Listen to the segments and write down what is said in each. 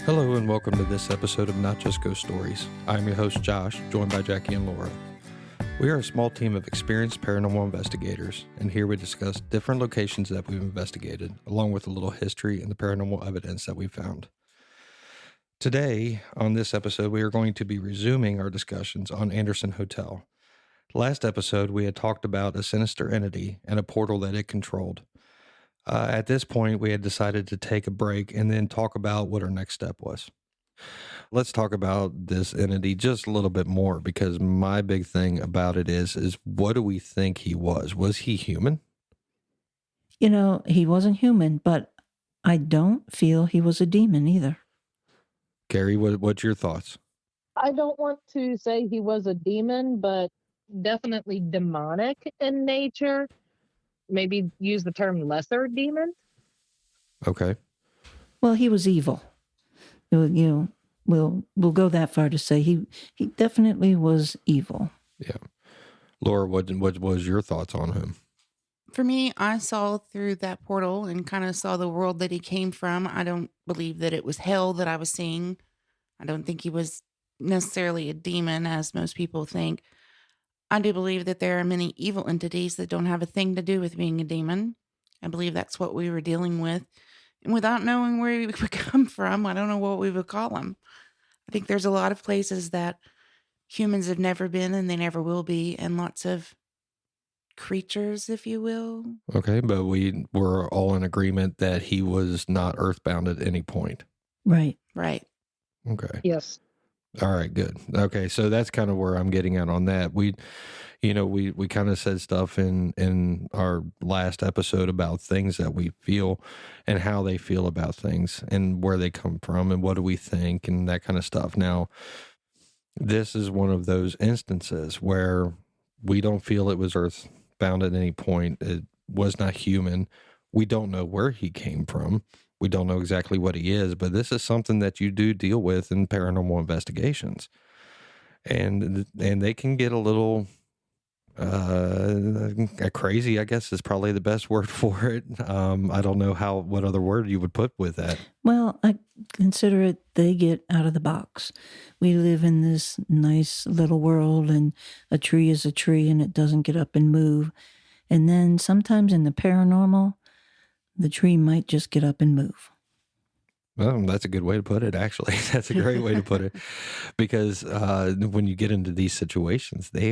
Hello and welcome to this episode of Not Just Ghost Stories. I'm your host Josh, joined by Jackie and Laura. We are a small team of experienced paranormal investigators, and here we discuss different locations that we've investigated, along with a little history and the paranormal evidence that we found. Today, on this episode, we are going to be resuming our discussions on Anderson Hotel. Last episode, we had talked about a sinister entity and a portal that it controlled. At this point, we had decided to take a break and then talk about what our next step was. Let's talk about this entity just a little bit more, because my big thing about it is what do we think he was? Was he human? You know, he wasn't human, but I don't feel he was a demon either. Carrie, what's your thoughts? I don't want to say he was a demon, but definitely demonic in nature. Maybe use the term lesser demon. Okay. Well, he was evil. We'll go that far to say he definitely was evil. Yeah. Laura, what was your thoughts on him? For me, I saw through that portal and kind of saw the world that he came from. I don't believe that it was hell that I was seeing. I don't think he was necessarily a demon, as most people think. I do believe that there are many evil entities that don't have a thing to do with being a demon. I believe that's what we were dealing with. And without knowing where he would come from, I don't know what we would call him. I think there's a lot of places that humans have never been and they never will be, and lots of creatures, if you will. Okay, but we were all in agreement that he was not earthbound at any point. Right. Right. Okay. Yes. All right, good. Okay, so that's kind of where I'm getting at on that. We kind of said stuff in our last episode about things that we feel and how they feel about things and where they come from and what do we think and that kind of stuff. Now, this is one of those instances where we don't feel it was earthbound at any point. It was not human. We don't know where he came from. We don't know exactly what he is, but this is something that you do deal with in paranormal investigations. And they can get a little crazy, I guess is probably the best word for it. I don't know what other word you would put with that. Well, I consider it they get out of the box. We live in this nice little world, and a tree is a tree and it doesn't get up and move. And then sometimes in the paranormal, the tree might just get up and move. Well, that's a good way to put it, actually. That's a great way to put it. Because when you get into these situations, they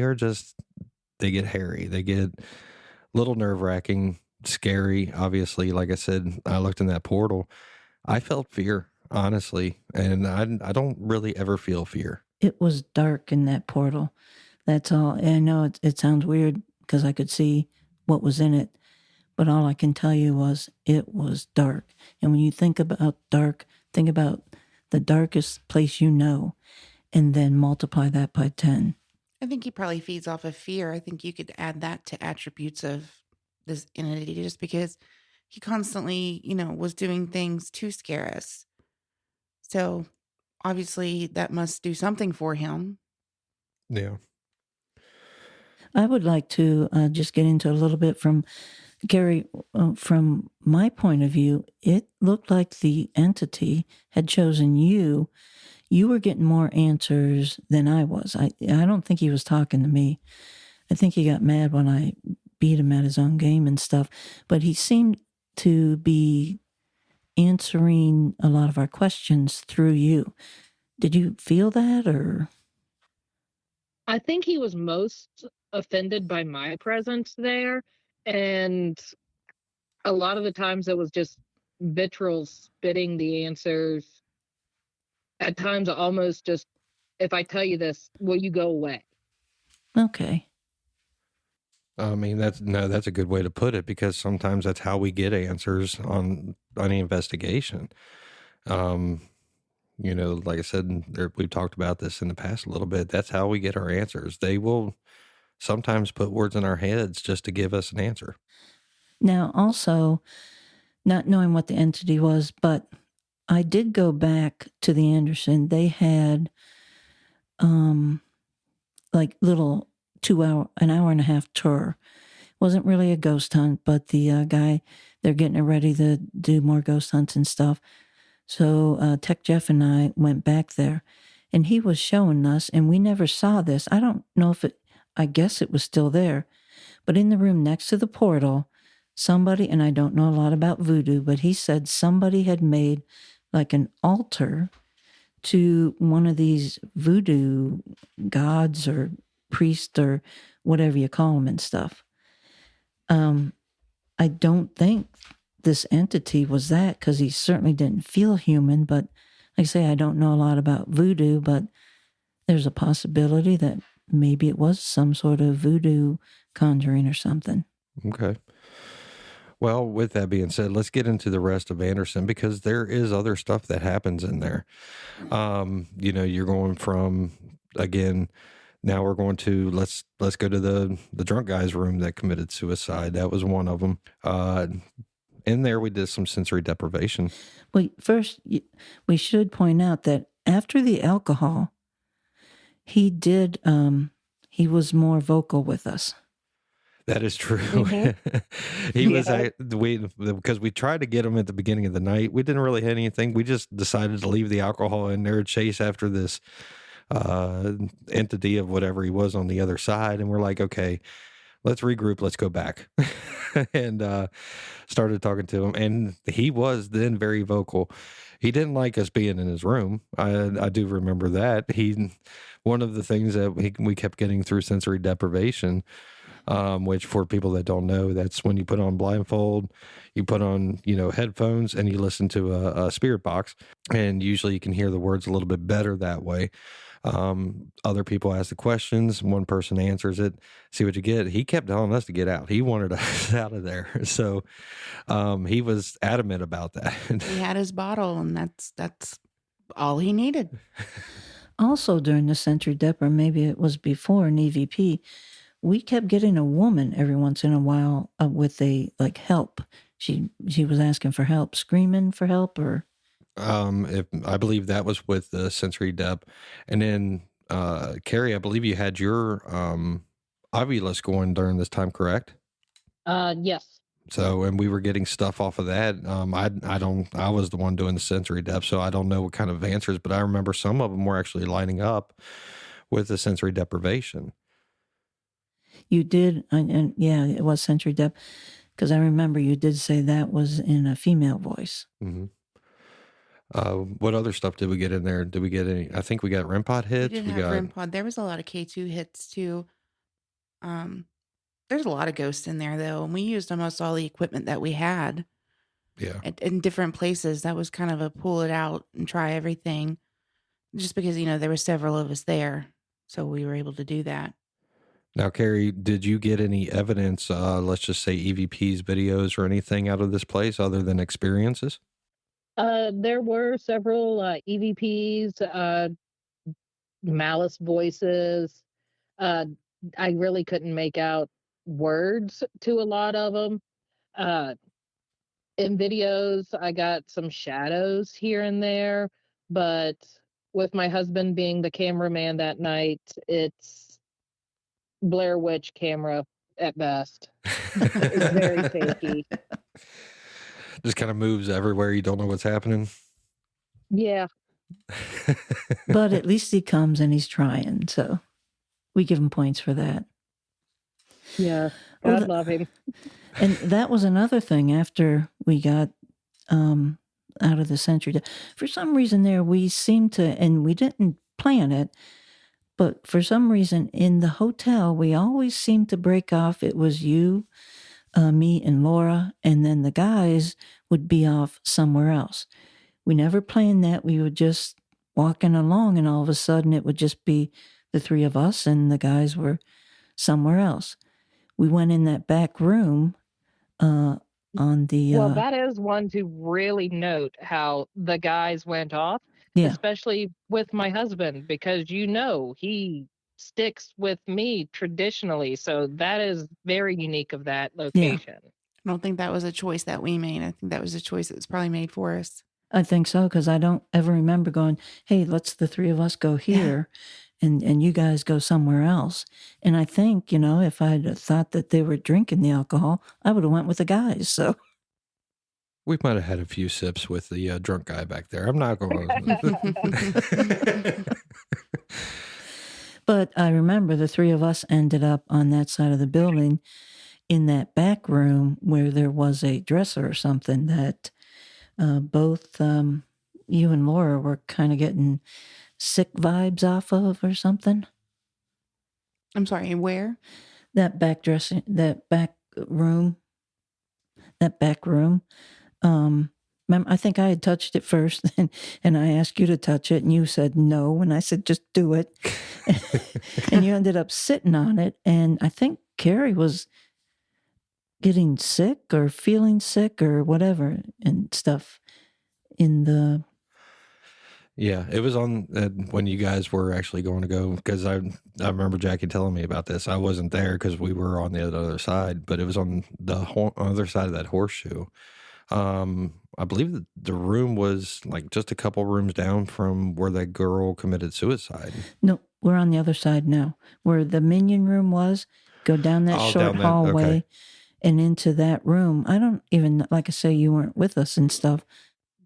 get hairy. They get a little nerve-wracking, scary. Obviously, like I said, I looked in that portal. I felt fear, honestly. And I don't really ever feel fear. It was dark in that portal. That's all. And I know it sounds weird because I could see what was in it. But all I can tell you was it was dark. And when you think about dark, think about the darkest place you know, and then multiply that by 10. I think he probably feeds off of fear. I think you could add that to attributes of this entity, just because he constantly, was doing things to scare us. So obviously that must do something for him. Yeah. I would like to just get into a little bit from Gary. From my point of view, it looked like the entity had chosen you. You were getting more answers than I was. I don't think he was talking to me. I think he got mad when I beat him at his own game and stuff. But he seemed to be answering a lot of our questions through you. Did you feel that, or? I think he was most offended by my presence there. And a lot of the times it was just vitriol spitting the answers. At times almost just, if I tell you this, will you go away? Okay. I mean, that's a good way to put it, because sometimes that's how we get answers on any investigation. Like I said, we've talked about this in the past a little bit. That's how we get our answers. They will sometimes put words in our heads just to give us an answer. Now, also, not knowing what the entity was, but I did go back to the Anderson. They had like little an hour and a half tour. Wasn't really a ghost hunt, but the guy, they're getting ready to do more ghost hunts and stuff. So Tech Jeff and I went back there, and he was showing us, and we never saw this. I don't know if I guess it was still there, but in the room next to the portal, somebody, and I don't know a lot about voodoo, but he said somebody had made like an altar to one of these voodoo gods or priests or whatever you call them and stuff. I don't think this entity was that, because he certainly didn't feel human. But like I say, I don't know a lot about voodoo, but there's a possibility that maybe it was some sort of voodoo conjuring or something. Okay. Well, with that being said, let's get into the rest of Anderson, because there is other stuff that happens in there. You're going from, again, now we're going to let's go to the drunk guy's room that committed suicide. That was one of them. In there, we did some sensory deprivation. Well, first, we should point out that after the alcohol, he did. He was more vocal with us. That is true. Mm-hmm. He was because we tried to get him at the beginning of the night. We didn't really hit anything. We just decided to leave the alcohol in there, chase after this entity of whatever he was on the other side, and we're like, okay, let's regroup, let's go back. And started talking to him, and he was then very vocal. He didn't like us being in his room. I do remember that. One of the things that we kept getting through sensory deprivation, which for people that don't know, that's when you put on blindfold, you put on, headphones, and you listen to a spirit box, and usually you can hear the words a little bit better that way. Other people ask the questions, one person answers it, see what you get. He kept telling us to get out. He wanted us out of there. So he was adamant about that. He had his bottle, and that's all he needed. Also, during the sensory dep, or maybe it was before an EVP, we kept getting a woman every once in a while with help. She was asking for help, screaming for help, or if I believe that was with the sensory dep. And then Carrie, I believe you had your Ovilus going during this time, correct? Yes. So, and we were getting stuff off of that. I was the one doing the sensory depth, so I don't know what kind of answers, but I remember some of them were actually lining up with the sensory deprivation. You did, and yeah, it was sensory dep, because I remember you did say that was in a female voice. Mm-hmm. What other stuff did we get in there? Did we get any? I think we got REM pod hits. We got REM pod. There was a lot of K2 hits too. There's a lot of ghosts in there though, and we used almost all the equipment that we had. Yeah. In different places. That was kind of a pull it out and try everything, just because there were several of us there, so we were able to do that. Now, Carrie, did you get any evidence? Let's just say EVPs, videos, or anything out of this place other than experiences? There were several EVPs, malice voices. I really couldn't make out words to a lot of them. In videos, I got some shadows here and there, but with my husband being the cameraman that night, it's Blair Witch camera at best. It's very fakey. Just kind of moves everywhere. You don't know what's happening. Yeah. But at least he comes and he's trying, so we give him points for that. Yeah, God love him. And that was another thing after we got out of the sensory. For some reason there, we seemed to, and we didn't plan it, but for some reason in the hotel, we always seemed to break off. It was you, me, and Laura, and then the guys would be off somewhere else. We never planned that. We would just walking along, and all of a sudden it would just be the three of us, and the guys were somewhere else. We went in that back room on the... Well, that is one to really note, how the guys went off, especially with my husband, because he sticks with me traditionally. So that is very unique of that location. Yeah. I don't think that was a choice that we made. I think that was a choice that was probably made for us. I think so, because I don't ever remember going, hey, let's the three of us go here. Yeah. And you guys go somewhere else. And I think, if I'd thought that they were drinking the alcohol, I would have went with the guys. So We might have had a few sips with the drunk guy back there. I'm not going to. But I remember the three of us ended up on that side of the building in that back room where there was a dresser or something that both you and Laura were kind of getting sick vibes off of or something. I'm sorry, where? That back room. I think I had touched it first, and I asked you to touch it, and you said no, and I said just do it, and you ended up sitting on it, and I think Carrie was getting sick or feeling sick or whatever and stuff in the. Yeah, it was on when you guys were actually going to go, because I remember Jackie telling me about this. I wasn't there because we were on the other side, but it was on the other side of that horseshoe. I believe that the room was like just a couple rooms down from where that girl committed suicide. No, we're on the other side now, where the minion room was. Go down that short hallway okay. And into that room. I don't even, like I say, you weren't with us and stuff.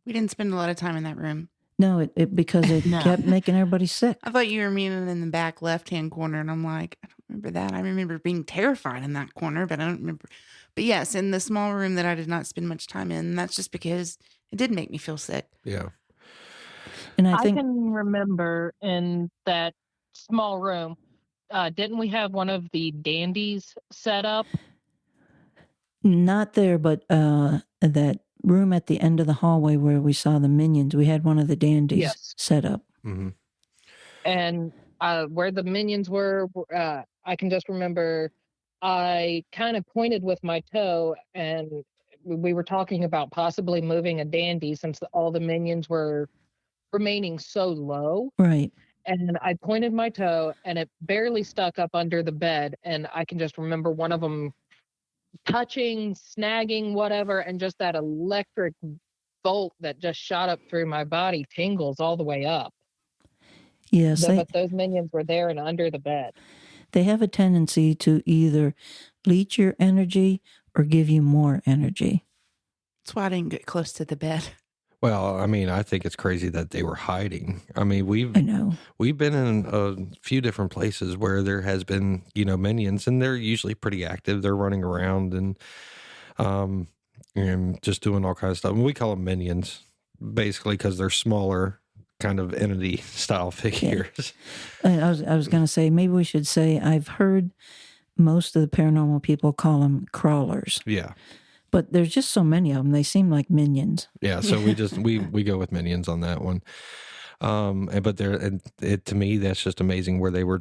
We didn't spend a lot of time in that room. No, it because it kept making everybody sick. I thought you were meaning in the back left-hand corner, and I'm like, I don't remember that. I remember being terrified in that corner, but I don't remember. But yes, in the small room that I did not spend much time in, that's just because it did make me feel sick. Yeah. And I can remember in that small room, didn't we have one of the dandies set up? Not there, but that room at the end of the hallway where we saw the minions, we had one of the dandies set up. Mm-hmm. And where the minions were, I can just remember I kind of pointed with my toe, and we were talking about possibly moving a dandy since all the minions were remaining so low. Right. And I pointed my toe, and it barely stuck up under the bed. And I can just remember one of them touching, snagging, whatever, and just that electric bolt that just shot up through my body, tingles all the way up. Yes. But those minions were there and under the bed. They have a tendency to either leech your energy or give you more energy. That's why I didn't get close to the bed. Well, I mean, I think it's crazy that they were hiding. I mean, we've been in a few different places where there has been, minions, and they're usually pretty active. They're running around and just doing all kinds of stuff. And we call them minions, basically, because they're smaller kind of entity style figures. Yeah. I was going to say, maybe we should say I've heard most of the paranormal people call them crawlers. Yeah. But there's just so many of them. They seem like minions. Yeah, so we go with minions on that one. To me, that's just amazing where they were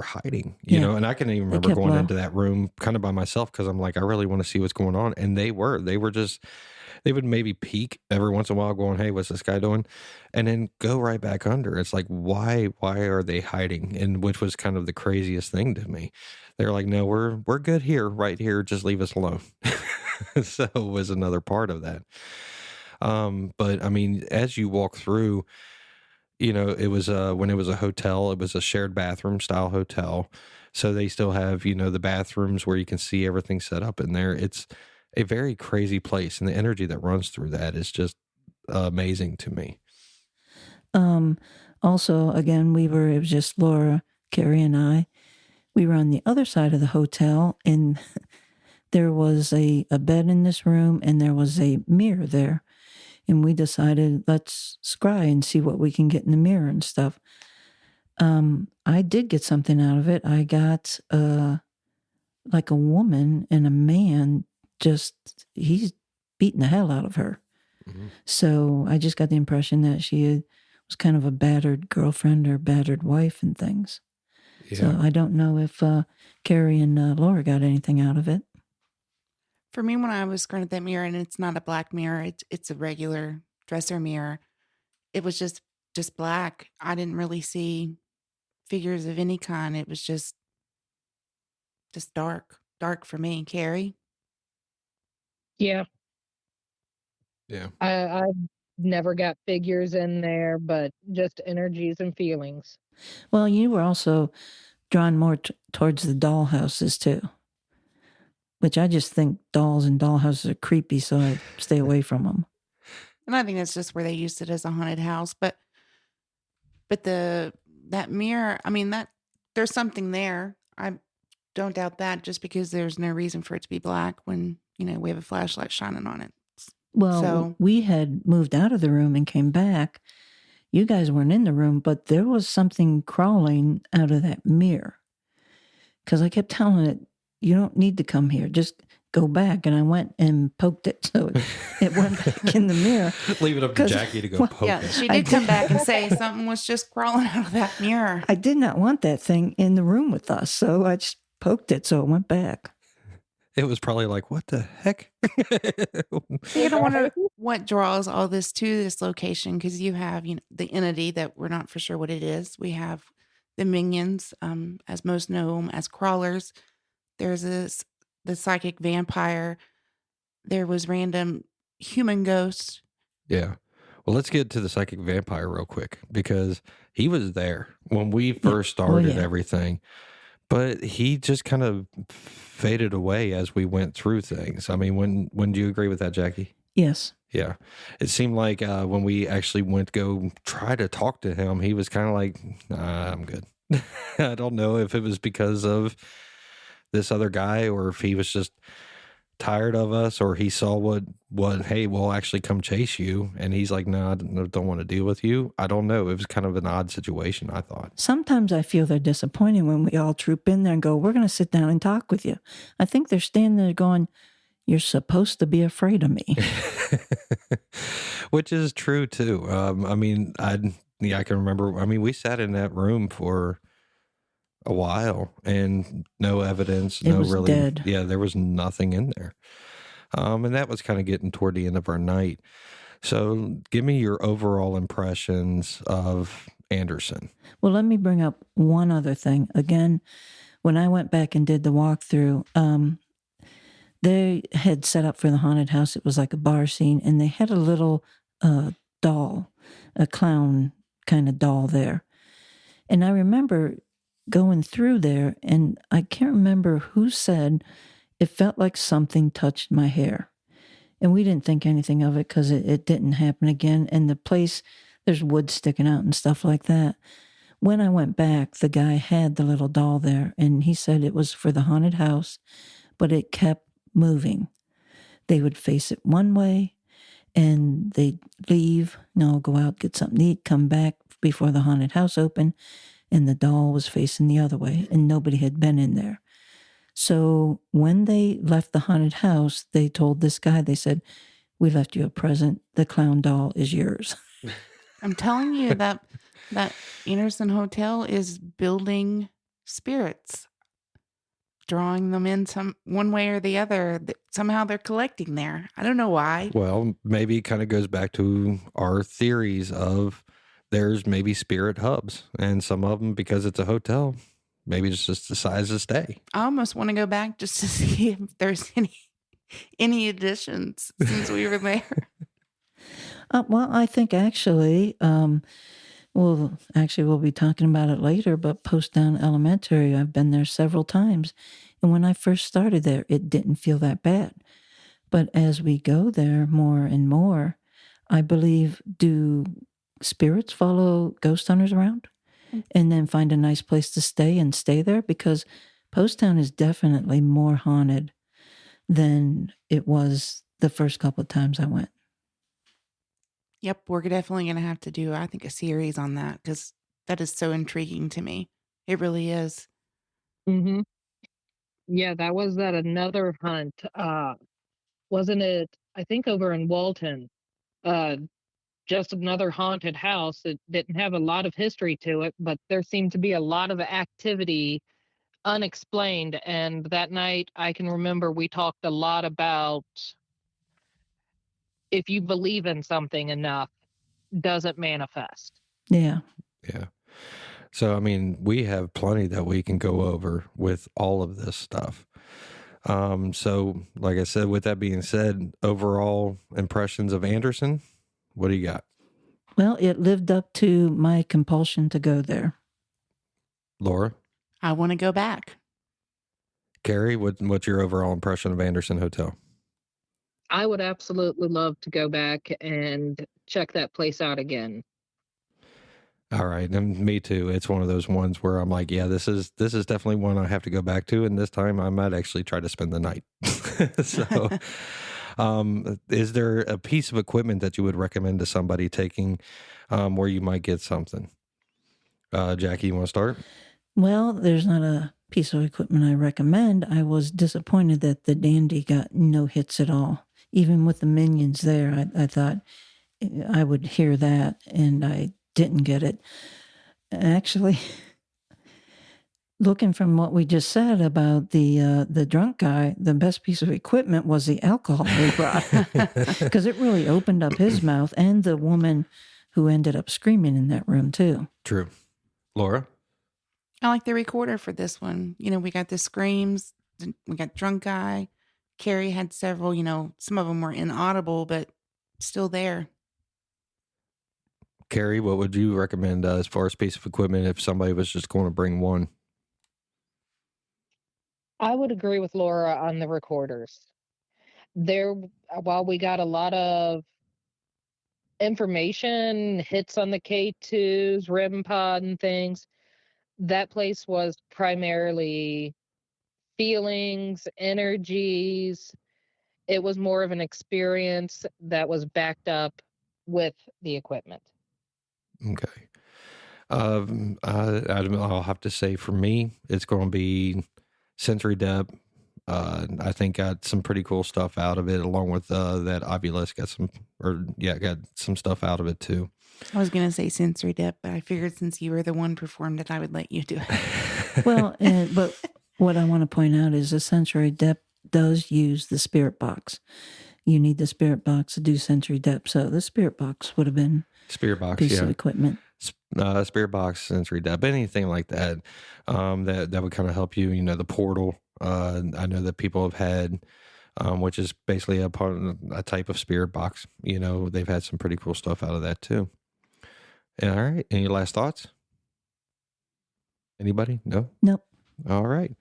hiding, you know. And I can even remember going into that room kind of by myself because I'm like, I really want to see what's going on. And they would maybe peek every once in a while, going, "Hey, what's this guy doing?" And then go right back under. It's like, why are they hiding? And which was kind of the craziest thing to me. They're like, "No, we're good here, right here. Just leave us alone." So it was another part of that. But I mean, as you walk through, it was when it was a hotel, it was a shared bathroom style hotel. So they still have, the bathrooms where you can see everything set up in there. It's a very crazy place. And the energy that runs through that is just amazing to me. Also, again, it was just Laura, Carrie, and I. We were on the other side of the hotel, and there was a bed in this room, and there was a mirror there. And we decided, let's scry and see what we can get in the mirror and stuff. I did get something out of it. I got like a woman and a man, he's beating the hell out of her. Mm-hmm. So I just got the impression that she was kind of a battered girlfriend or battered wife and things. Yeah. So I don't know if Carrie and Laura got anything out of it. For me, when I was screwing at that mirror, and it's not a black mirror, it's a regular dresser mirror, it was just black. I didn't really see figures of any kind. It was just dark for me. Carrie? Yeah. Yeah. I never got figures in there, but just energies and feelings. Well, you were also drawn more towards the dollhouses too. which I just think dolls and dollhouses are creepy, so I stay away from them. And I think that's just where they used it as a haunted house. But that mirror, I mean, that there's something there. I don't doubt that, just because there's no reason for it to be black when, we have a flashlight shining on it. Well, So we had moved out of the room and came back. You guys weren't in the room, but there was something crawling out of that mirror. Because I kept telling it, you don't need to come here. Just go back. And I went and poked it. So it went back in the mirror. Leave it up to Jackie to go poke yeah, it. she did come back and say something was just crawling out of that mirror. I did not want that thing in the room with us. So I just poked it. So it went back. It was probably like, what the heck? You don't wonder what draws all this to this location, because you have, the entity that we're not for sure what it is. We have the minions, as most know them as crawlers. There's the psychic vampire. There was random human ghosts. Yeah. Well, let's get to the psychic vampire real quick, because he was there when we first started everything, but he just kind of faded away as we went through things. I mean, when do you agree with that, Jackie? Yes. Yeah. It seemed like when we actually went to go try to talk to him, he was kind of like, nah, I'm good. I don't know if it was because of this other guy, or if he was just tired of us, or he saw what hey, we'll actually come chase you, and he's like, no, I don't want to deal with you. I don't know. It was kind of an odd situation, I thought. Sometimes I feel they're disappointed when we all troop in there and go, we're going to sit down and talk with you. I think they're standing there going, you're supposed to be afraid of me. Which is true too. I mean, I can remember, I mean, we sat in that room for a while and no evidence, It was dead. Yeah, there was nothing in there. And that was kind of getting toward the end of our night. So give me your overall impressions of Anderson. Well, let me bring up one other thing. Again, when I went back and did the walkthrough, they had set up for the haunted house. It was like a bar scene, and they had a little doll, a clown kind of doll there. And I remember going through there, and I can't remember who said it felt like something touched my hair. And we didn't think anything of it because it didn't happen again. And the place, there's wood sticking out and stuff like that. When I went back, the guy had the little doll there, and he said it was for the haunted house, but it kept moving. They would face it one way, and they'd leave, go out, get something to eat, come back before the haunted house opened, and the doll was facing the other way, and nobody had been in there. So when they left the haunted house, they told this guy, they said, we left you a present. The clown doll is yours. I'm telling you that Anderson Hotel is building spirits, drawing them in one way or the other. Somehow they're collecting there. I don't know why. Well, maybe it kind of goes back to our theories of there's maybe spirit hubs, and some of them, because it's a hotel, maybe just decides to stay. I almost want to go back just to see if there's any additions since we were there. Well, I think actually, we'll be talking about it later, but Poasttown Elementary, I've been there several times. And when I first started there, it didn't feel that bad. But as we go there more and more, I believe, do spirits follow ghost hunters around and then find a nice place to stay and stay there? Because Poasttown is definitely more haunted than it was the first couple of times I went. Yep, we're definitely going to have to do, I think, a series on that, because that is so intriguing to me. It really is. Mm-hmm. Yeah, that was at another hunt. Wasn't it, I think, over in Walton? Just another haunted house. It didn't have a lot of history to it, but there seemed to be a lot of activity unexplained. And that night, I can remember we talked a lot about if you believe in something enough, does it manifest? Yeah. Yeah. So, I mean, we have plenty that we can go over with all of this stuff. So, like I said, with that being said, overall impressions of Anderson, what do you got? Well, it lived up to my compulsion to go there. Laura? I want to go back. Carrie, what's your overall impression of Anderson Hotel? I would absolutely love to go back and check that place out again. All right, and me too. It's one of those ones where I'm like, yeah, this is definitely one I have to go back to, and this time I might actually try to spend the night. So, is there a piece of equipment that you would recommend to somebody taking, where you might get something? Jackie, you want to start? Well, there's not a piece of equipment I recommend. I was disappointed that the Dandy got no hits at all. Even with the Minions there, I thought I would hear that, and I didn't get it. Actually, looking from what we just said about the drunk guy, the best piece of equipment was the alcohol we brought, because it really opened up his mouth, and the woman who ended up screaming in that room too. True. Laura? I like the recorder for this one. We got the screams, we got drunk guy. Carrie had several, some of them were inaudible, but still there. Carrie, what would you recommend as far as piece of equipment if somebody was just going to bring one? I would agree with Laura on the recorders. While we got a lot of information, hits on the K2s, REM pod and things, that place was primarily feelings, energies. It was more of an experience that was backed up with the equipment. Okay. I'll have to say for me, it's going to be sensory depth. I think got some pretty cool stuff out of it, along with that Ovilus got some stuff out of it too. I was going to say sensory depth, but I figured since you were the one performed it, I would let you do it. Well, but what I want to point out is the sensory depth does use the spirit box. You need the spirit box to do sensory depth. So the spirit box would have been Spirit box, piece of equipment. Spirit box, sensory depth, anything like that. That would kind of help you. The portal. I know that people have had, which is basically a type of spirit box. They've had some pretty cool stuff out of that too. All right. Any last thoughts? Anybody? No? Nope. All right.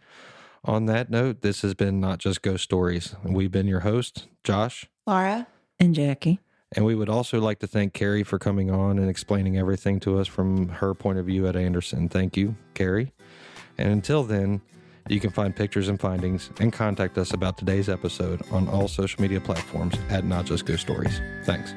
On that note, this has been Not Just Ghost Stories. We've been your host, Josh, Laura, and Jackie. And we would also like to thank Carrie for coming on and explaining everything to us from her point of view at Anderson. Thank you, Carrie. And until then, you can find pictures and findings and contact us about today's episode on all social media platforms at Not Just Ghost Stories. Thanks.